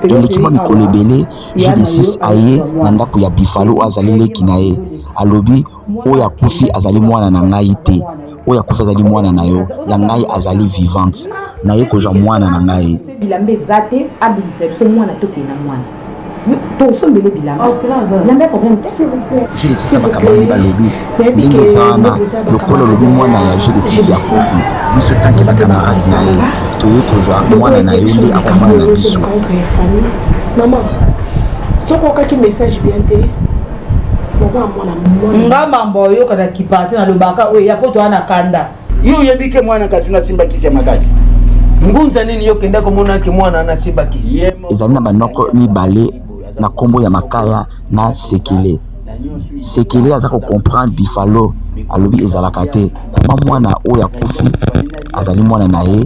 elekima mikolo ebele G6 aye na ndako ya Buffalo azali leki na ye alobi oyo akufi azali mwana na ngai te oyo akufi azali mwana na yo ya ngai azali vivante na ye kozwa mwana na ngai bilambe zate abilisa biso mwana tokena mwana tosombele bilamba bilamba problème te G6 bakabani balobi ndenge eza wana lokola lobi mwana ya G6 ya kufi biso tanke bakamarade na ye toye kozwa mwana na yo nde akomana na biso maman soko okaki message bien te naza mwana nga mambo oyokana kipate na lobaka oyo ya poto wana kanda yo yebike mwana kasi na simba kisi ya makasi ngunza nini yo kenda komona ke mwana na simba kisi ezali na banoko mibale na kombo ya makaya na sekele aza comprendre Buffalo alobi ezalaka te kuma mwana oyo akufi azali mwana na ye